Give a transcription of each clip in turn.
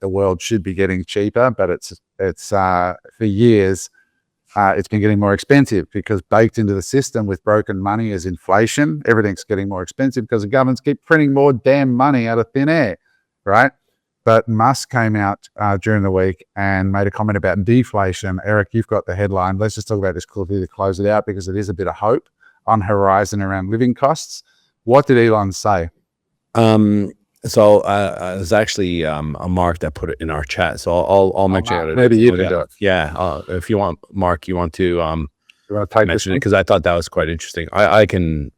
the world should be getting cheaper, but it's for years, it's been getting more expensive because baked into the system with broken money is inflation. Everything's getting more expensive because the governments keep printing more damn money out of thin air, right? But Musk came out during the week and made a comment about deflation. Eric, you've got the headline. Let's just talk about this quickly to close it out because it is a bit of hope on horizon around living costs. What did Elon say? So it's actually a Mark that put it in our chat. So I'll mention it. Maybe you can do it. Yeah. If you want, Mark, you want to You want to take mention it because I thought that was quite interesting. I can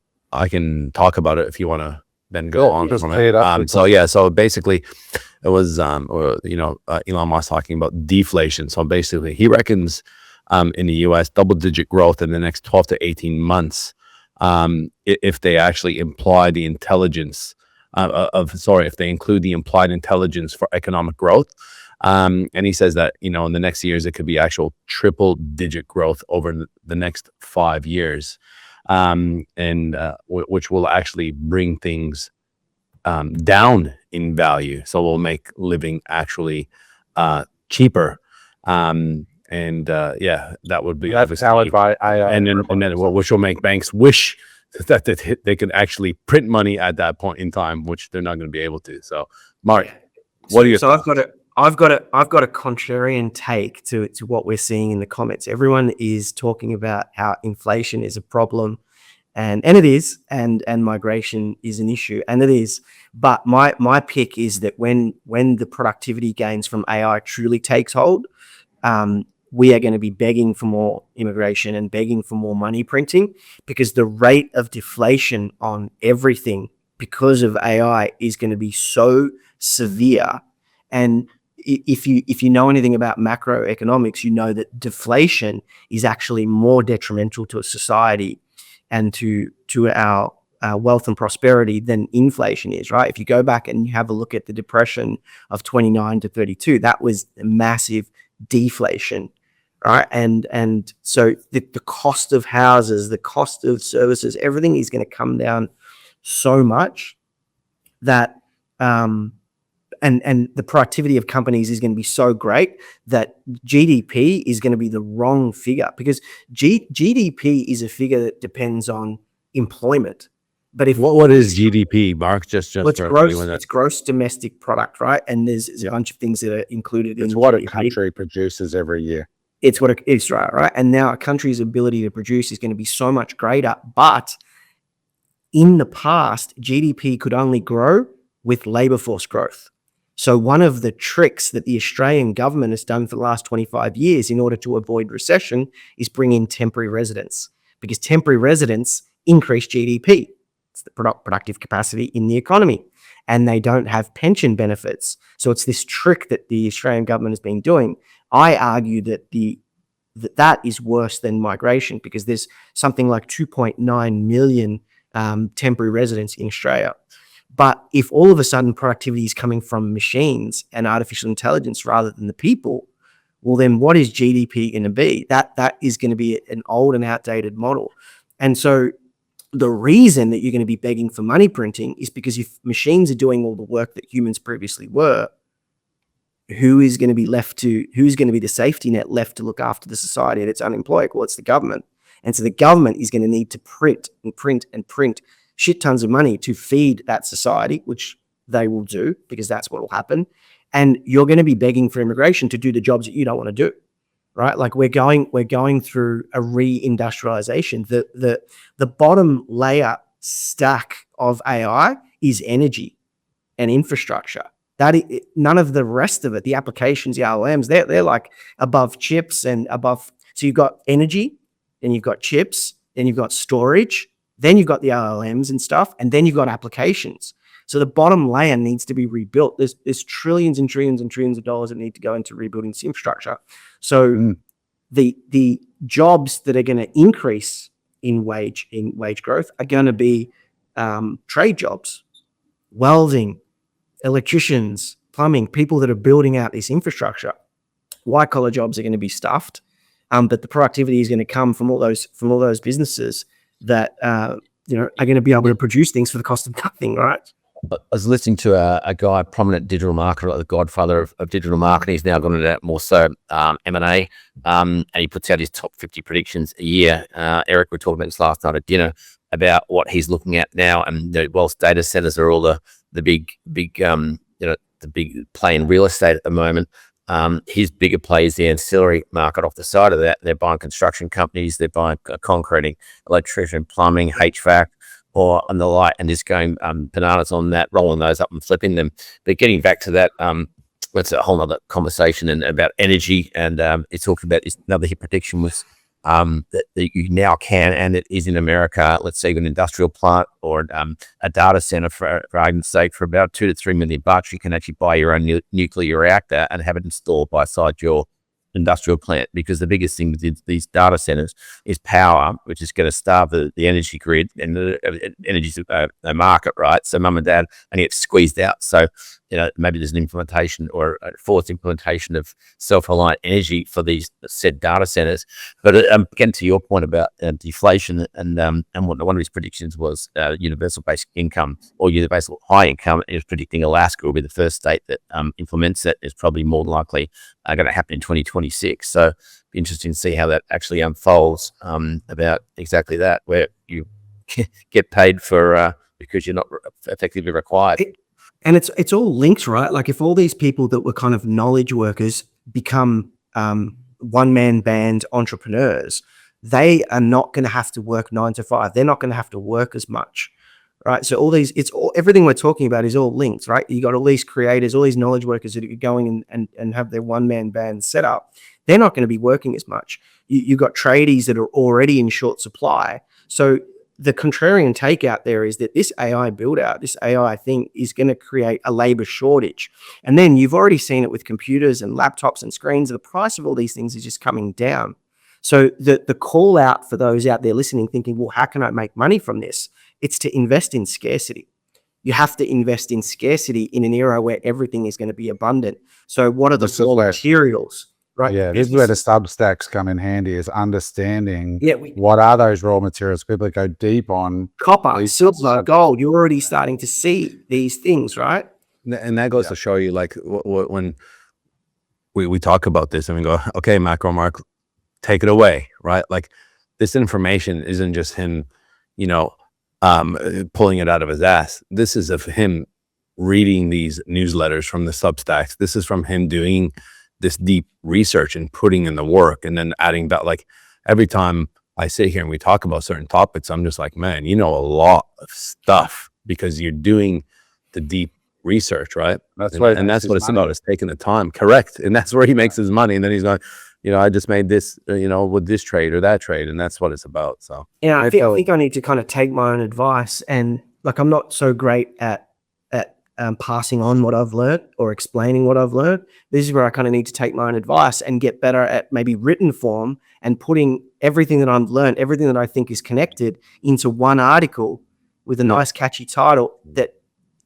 talk about it if you want to then go on from it. So basically it was Elon Musk talking about deflation. So basically he reckons in the US double-digit growth in the next 12 to 18 months if they actually imply the intelligence if they include the implied intelligence for economic growth. And he says that, in the next years, it could be actual triple digit growth over the next 5 years, which will actually bring things down in value. So we'll make living actually cheaper. That would be that's powered by AI, and then which will make banks wish that they could actually print money at that point in time, which they're not going to be able to. So, Mark, what are your thoughts? I've got a contrarian take to what we're seeing in the comments. Everyone is talking about how inflation is a problem, and it is, and migration is an issue, and it is. But my pick is that when the productivity gains from AI truly takes hold, we are going to be begging for more immigration and begging for more money printing because the rate of deflation on everything because of AI is going to be so severe. And if you know anything about macroeconomics, you know that deflation is actually more detrimental to a society and to our wealth and prosperity than inflation is, right? If you go back and you have a look at the depression of 29 to 32, that was a massive deflation. Right. And so the cost of houses, the cost of services, everything is going to come down so much that and the productivity of companies is going to be so great that GDP is going to be the wrong figure because GDP is a figure that depends on employment. But if what is GDP, Mark? It's gross domestic product, right? And there's a bunch of things that are included. It's what a country produces every year. It's what it is, right? And now a country's ability to produce is going to be so much greater. But in the past, GDP could only grow with labor force growth. So one of the tricks that the Australian government has done for the last 25 years in order to avoid recession is bring in temporary residents because temporary residents increase GDP. It's the productive capacity in the economy. And they don't have pension benefits. So it's this trick that the Australian government has been doing. I argue that that is worse than migration because there's something like 2.9 million temporary residents in Australia. But if all of a sudden productivity is coming from machines and artificial intelligence rather than the people, well, then what is GDP going to be? That is going to be an old and outdated model. And so the reason that you're going to be begging for money printing is because if machines are doing all the work that humans previously were, who's going to be the safety net left to look after the society that's unemployed? Well, it's the government. And so the government is going to need to print shit tons of money to feed that society, which they will do because that's what will happen. And you're going to be begging for immigration to do the jobs that you don't want to do, right? Like we're going through a re-industrialization. The bottom layer stack of AI is energy and infrastructure. None of the rest of it, the applications, the LLMs, they're like above chips and above. So you've got energy, then you've got chips, then you've got storage, then you've got the LLMs and stuff, and then you've got applications. So the bottom layer needs to be rebuilt. There's trillions and trillions and trillions of dollars that need to go into rebuilding this infrastructure. So the jobs that are going to increase in wage growth are going to be trade jobs, welding, electricians, plumbing, people that are building out this infrastructure. White collar jobs are going to be stuffed, but the productivity is going to come from all those businesses that are going to be able to produce things for the cost of nothing, right? I was listening to a guy, prominent digital marketer, like the godfather of digital marketing. He's now gone into that more so M&A, and he puts out his top 50 predictions a year. Eric, we were talking about this last night at dinner about what he's looking at now, and whilst data centers are all the big the big play in real estate at the moment. His bigger play is the ancillary market off the side of that. They're buying construction companies, they're buying concreting, electrician, plumbing, HVAC, or on the light, and just going bananas on that, rolling those up and flipping them. But getting back to that, that's a whole other conversation and about energy. And it's talking about another hit prediction was that you now can, and it is in America, let's say an industrial plant or a data center, for argument's sake, for about $2 to $3 million, you can actually buy your own nuclear reactor and have it installed beside your industrial plant. Because the biggest thing with these data centers is power, which is going to starve the energy grid and the energy market, right? So mum and dad only get squeezed out. So maybe there's an implementation or a forced implementation of self-reliant energy for these said data centers. But again, to your point about deflation, and one of his predictions was universal basic income or universal high income. He was predicting Alaska will be the first state that implements it. Is probably more than likely going to happen in 2026. So it'd be interesting to see how that actually unfolds about exactly that, where you get paid for because you're not effectively required. And it's all linked, right? Like if all these people that were kind of knowledge workers become one-man band entrepreneurs, they are not going to have to work 9 to 5. They're not going to have to work as much, right? So everything we're talking about is all linked, right? You got all these creators, all these knowledge workers that are going and have their one-man band set up. They're not going to be working as much. You got tradies that are already in short supply. So the contrarian take out there is that this AI build out, this AI thing is going to create a labor shortage. And then you've already seen it with computers and laptops and screens. The price of all these things is just coming down. So the call out for those out there listening, thinking, well, how can I make money from this? It's to invest in scarcity. You have to invest in scarcity in an era where everything is going to be abundant. So what are the raw materials? Right. Yeah, this is where the Substacks come in handy, is understanding what are those raw materials. People that go deep on copper, silver, gold. You're already starting to see these things, right? And that goes to show you, like, when we talk about this and we go, okay, Macro Mark, take it away, right? Like, this information isn't just him, pulling it out of his ass. This is of him reading these newsletters from the Substacks. This is from him doing this deep research and putting in the work, and then adding that. Like, every time I sit here and we talk about certain topics, I'm just like, man, you know a lot of stuff because you're doing the deep research, right? That's what it's about, is taking the time. Correct. And that's where he makes his money. And then he's going, I just made this, with this trade or that trade. And that's what it's about. So I think I need to kind of take my own advice, and like, I'm not so great at passing on what I've learned or explaining what I've learned. This is where I kind of need to take my own advice and get better at maybe written form and putting everything that I've learned, everything that I think is connected, into one article with a nice catchy title that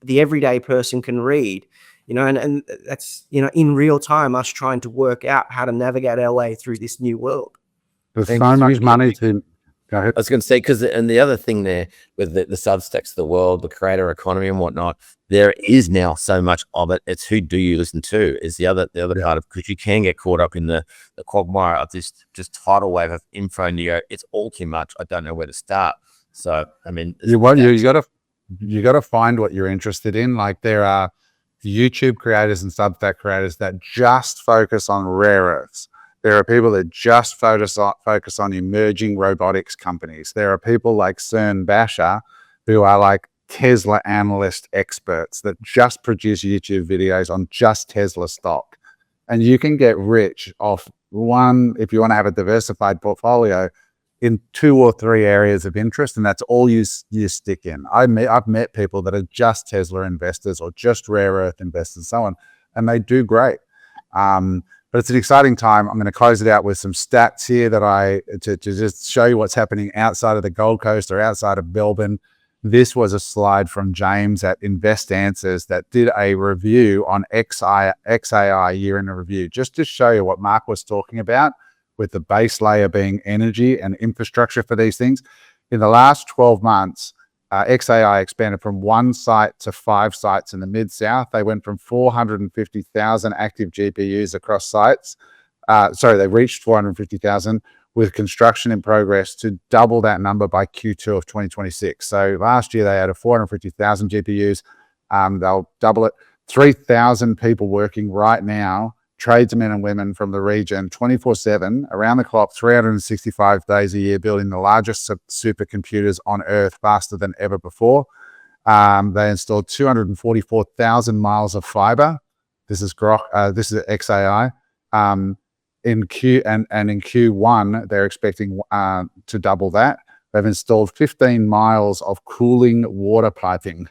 the everyday person can read, and that's, in real time, us trying to work out how to navigate our way through this new world. There's so much money to go ahead. I was going to say, and the other thing there with the Substacks of the world, the creator economy and whatnot, there is now so much of it. It's who do you listen to is the other part of, because you can get caught up in the quagmire of this just tidal wave of info, and you go, it's all too much. I don't know where to start. So, I mean, you got to find what you're interested in. Like, there are YouTube creators and Substack creators that just focus on rare earths. There are people that just focus on emerging robotics companies. There are people like CERN Basher, who are like Tesla analyst experts that just produce YouTube videos on just Tesla stock. And you can get rich off one, if you want to have a diversified portfolio, in 2 or 3 areas of interest, and that's all you stick in. I've met people that are just Tesla investors or just rare earth investors and so on, and they do great. But it's an exciting time. I'm going to close it out with some stats here to just show you what's happening outside of the Gold Coast or outside of Melbourne. This was a slide from James at Invest Answers that did a review on XAI year in a review, just to show you what Mark was talking about, with the base layer being energy and infrastructure for these things. In the last 12 months, XAI expanded from 1 site to 5 sites in the Mid-South. They went from 450,000 active GPUs across sites. They reached 450,000 with construction in progress to double that number by Q2 of 2026. So last year they had 450,000 GPUs. They'll double it. 3,000 people working right now, tradesmen and women from the region, 24/7, around the clock, 365 days a year, building the largest supercomputers on Earth faster than ever before. They installed 244,000 miles of fiber. This is Grok. This is XAI. In Q1, they're expecting to double that. They've installed 15 miles of cooling water piping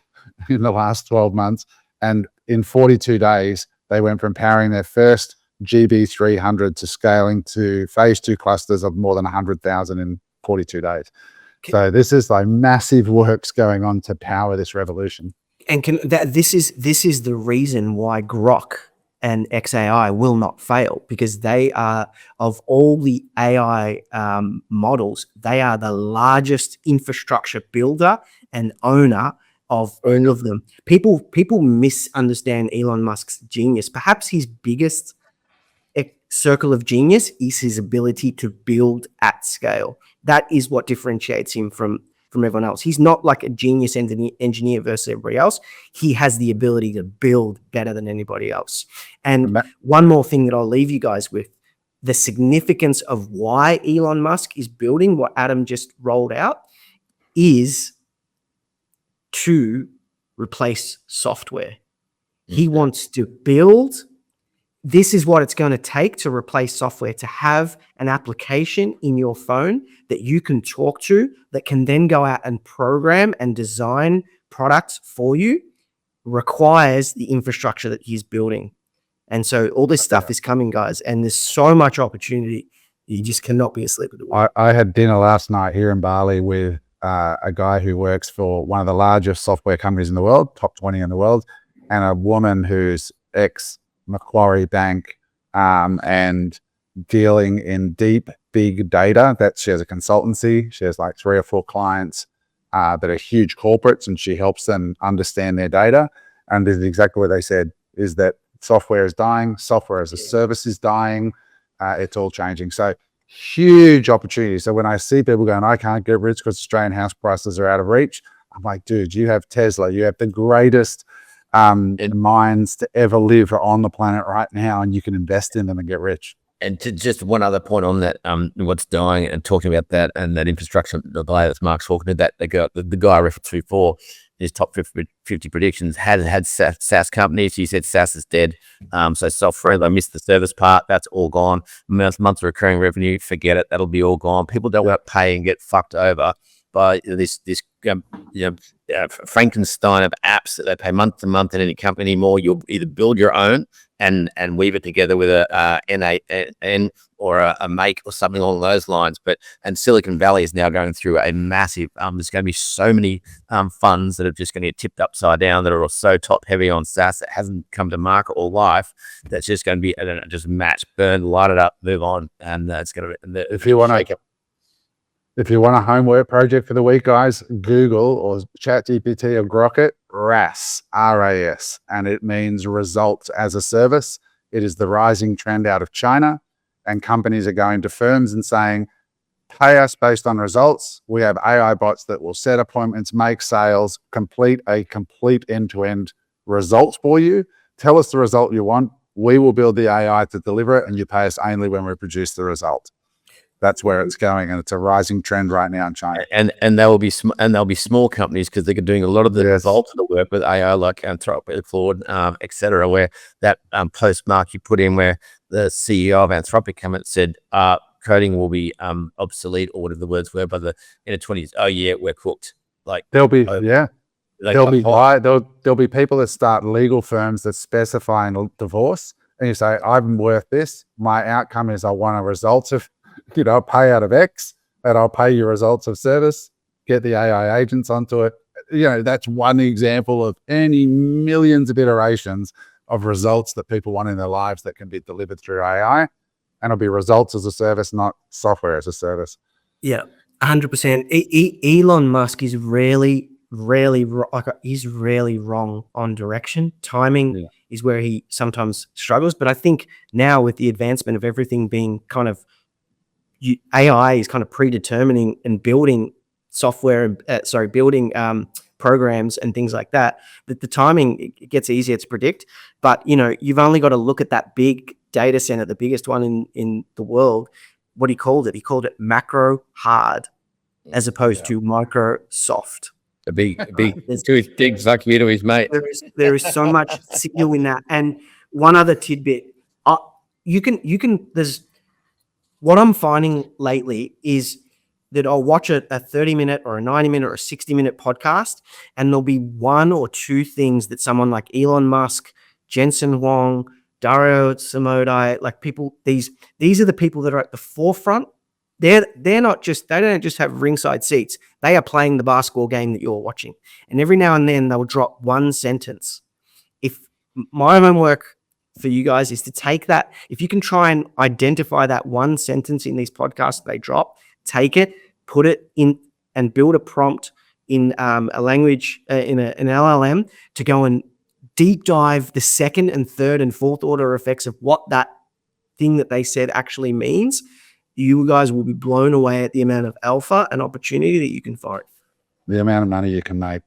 in the last 12 months. And in 42 days, they went from powering their first GB300 to scaling to phase 2 clusters of more than 100,000 in 42 days. So this is like massive works going on to power this revolution. And this is the reason why Grok and XAI will not fail, because they are, of all the AI models, they are the largest infrastructure builder and owner of all of them. People misunderstand Elon Musk's genius. Perhaps his biggest circle of genius is his ability to build at scale. That is what differentiates him from everyone else. He's not like a genius engineer versus everybody else. He has the ability to build better than anybody else. And one more thing that I'll leave you guys with, the significance of why Elon Musk is building what Adam just rolled out is to replace software. He wants to build. This is what it's going to take to replace software, to have an application in your phone that you can talk to, that can then go out and program and design products for you, requires the infrastructure that he's building. And so all this stuff is coming, guys, and there's so much opportunity. You just cannot be asleep at the wheel. I had dinner last night here in Bali with a guy who works for one of the largest software companies in the world, top 20 in the world, and a woman who's ex-Macquarie Bank and dealing in deep, big data. That she has a consultancy. She has like 3 or 4 clients that are huge corporates, and she helps them understand their data. And this is exactly what they said, is that software is dying. Software as a service is dying. It's all changing. So huge opportunity. So when I see people going, I can't get rich because Australian house prices are out of reach, I'm like, dude, you have Tesla. You have the greatest minds to ever live on the planet right now, and you can invest in them and get rich. And to just one other point on that, what's dying and talking about that and that infrastructure, the way that Mark's talking to that, the guy I referred to before, his top 50 predictions had SaaS companies. He said SaaS is dead. So software, they missed the service part. That's all gone. Months of recurring revenue, forget it. That'll be all gone. People don't want to pay and get fucked over by this Frankenstein of apps that they pay month to month in any company anymore. You'll either build your own and weave it together with a N or a Make or something along those lines. And Silicon Valley is now going through a massive, there's going to be so many funds that are just going to get tipped upside down that are so top heavy on SaaS that hasn't come to market or life. That's just going to be just match, burn, light it up, move on. And it's going to, if you want a homework project for the week, guys, Google or ChatGPT or Grok it, RAS, R-A-S, and it means results as a service. It is the rising trend out of China, and companies are going to firms and saying, pay us based on results. We have AI bots that will set appointments, make sales, complete end-to-end results for you. Tell us the result you want. We will build the AI to deliver it, and you pay us only when we produce the result. That's where it's going, and it's a rising trend right now in China. And there'll be small companies, because they're doing a lot of the results of the work with AI, like Anthropic, Claude, etc. Where that post, Mark, you put in, where the CEO of Anthropic came and said, coding will be obsolete, or whatever the words were, in the 20s. Oh yeah, we're cooked. Like there'll be there'll be people that start legal firms that specify in divorce, and you say, I'm worth this. My outcome is I want a result of payout of X, and I'll pay you results of service, get the AI agents onto it. That's one example of any millions of iterations of results that people want in their lives that can be delivered through AI. And it'll be results as a service, not software as a service. Yeah, 100%. Elon Musk is really, he's rarely wrong on direction. Timing Yeah. is where he sometimes struggles. But I think now with the advancement of everything being kind of AI is kind of predetermining and building software and building programs and things like that, that the timing, it gets easier to predict. But you've only got to look at that big data center, the biggest one in the world. What he called it macro hard as opposed to micro soft. A big two digs like me to his mate. There is so much signal in that. And one other tidbit, there's what I'm finding lately is that I'll watch a 30-minute or a 90-minute or a 60-minute podcast, and there'll be one or two things that someone like Elon Musk, Jensen Huang, Dario Samodai, like people, these are the people that are at the forefront. They don't just have ringside seats. They are playing the basketball game that you're watching. And every now and then they'll drop one sentence. If my homework for you guys is to take that, if you can try and identify that one sentence in these podcasts they drop, take it, put it in, and build a prompt in a language, in an LLM, to go and deep dive the second and third and fourth order effects of what that thing that they said actually means. You guys will be blown away at the amount of alpha and opportunity that you can find. The amount of money you can make